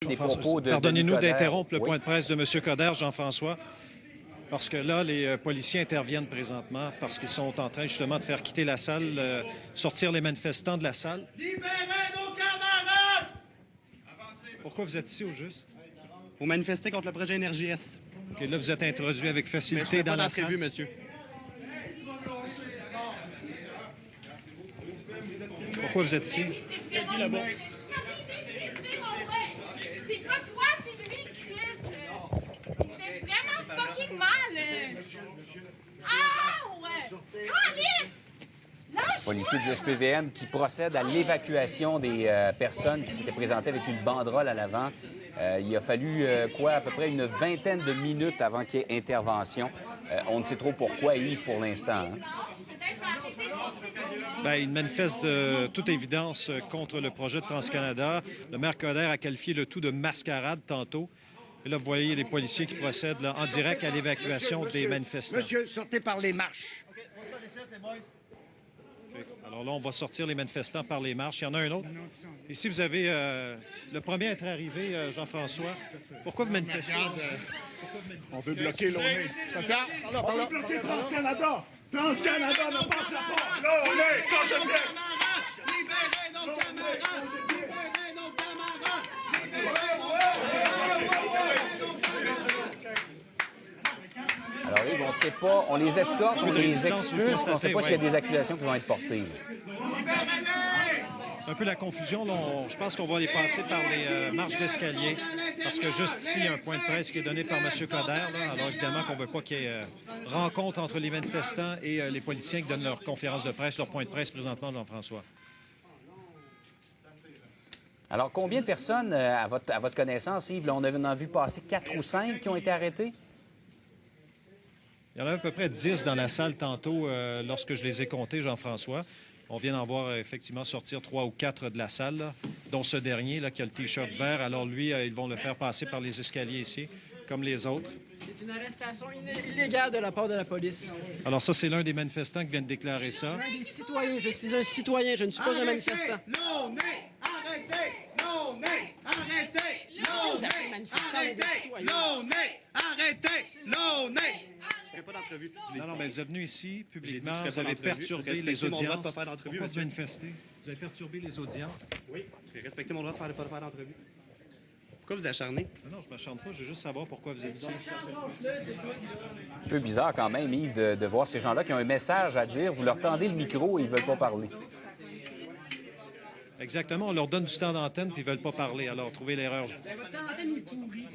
des propos de Pardonnez-nous Denis Coderre. d'interrompre le Oui. point de presse de M. Coderre, Jean-François, parce que là, les policiers interviennent présentement parce qu'ils sont en train justement de faire quitter la salle, sortir les manifestants de la salle. Libérez nos camarades! Pourquoi vous êtes ici au juste? Pour manifester contre le projet Énergie S. OK, là, vous êtes introduit avec Mais je facilité fais dans pas la d'entrevue, salle. monsieur. Pourquoi vous êtes ici? C'est là-bas. C'est pas toi, c'est lui, Chris. Il fait vraiment fucking mal. Ah ouais! Calice! Lâche-moi! Policier du SPVM qui procède à l'évacuation des personnes qui s'étaient présentées avec une banderole à l'avant. Il a fallu, à peu près une vingtaine de minutes avant qu'il y ait intervention. On ne sait trop pourquoi, Yves, pour l'instant. Hein? Bien, il manifeste de toute évidence contre le projet de TransCanada. Le maire Coderre a qualifié le tout de mascarade tantôt. Et là, vous voyez les policiers qui procèdent là, en direct à l'évacuation des manifestants. Monsieur, sortez par les marches. Alors là, on va sortir les manifestants par les marches. Il y en a un autre. Ici, vous avez le premier à être arrivé, Jean-François. Pourquoi vous manifestez? On veut bloquer l'ONU. C'est ça? On veut bloquer TransCanada. TransCanada ne passera pas. L'ONU, ça je dis. Libérez nos camarades! Libérez nos camarades! Alors, Yves, on ne sait pas. On les escorte, on les résidence expulse, on ne sait pas constatée, s'il y a ouais. des accusations qui vont être portées. C'est un peu la confusion. Là, je pense qu'on va les passer par les marches d'escalier. Parce que juste ici, il y a un point de presse qui est donné par M. Coderre. Là. Alors évidemment qu'on ne veut pas qu'il y ait rencontre entre les manifestants et les policiers qui donnent leur conférence de presse, leur point de presse présentement, Jean-François. Alors, combien de personnes, à votre connaissance, Yves, là, on en a vu passer 4 ou 5 qui ont été arrêtés? Il y en a à peu près 10 dans la salle tantôt lorsque je les ai comptés, Jean-François. On vient d'en voir effectivement sortir 3 ou 4 de la salle, là, dont ce dernier là, qui a le T-shirt vert. Alors lui, ils vont le faire passer par les escaliers ici, comme les autres. C'est une arrestation illégale de la part de la police. Alors ça, c'est l'un des manifestants qui vient de déclarer ça. Un des citoyens. Je suis un citoyen, je ne suis pas un manifestant. L'ONU! Arrêtez! L'ONU! Arrêtez! Vous appelez L'ONU! manifestant des Arrêtez! citoyens. L'ONU! Arrêtez! L'ONU! Je ferai pas d'entrevue. Non, non, mais vous êtes venu ici, J'ai dit publiquement, que je vous ferais pas avez d'entrevue. perturbé Respectez les mon droit de audiences. pas faire d'entrevue, Pourquoi vous monsieur. manifestez? Vous avez perturbé les audiences? Oui. J'ai respecté mon droit de pas faire d'entrevue. Pourquoi vous acharnez? Non, je ne m'acharne pas, je veux juste savoir pourquoi vous êtes ici. Un peu bizarre quand même, Yves, de voir ces gens-là qui ont un message à dire. Vous leur tendez le micro et ils ne veulent pas parler. Exactement, on leur donne du temps d'antenne puis ils ne veulent pas parler. Alors, trouvez l'erreur. Votre antenne est pourrie.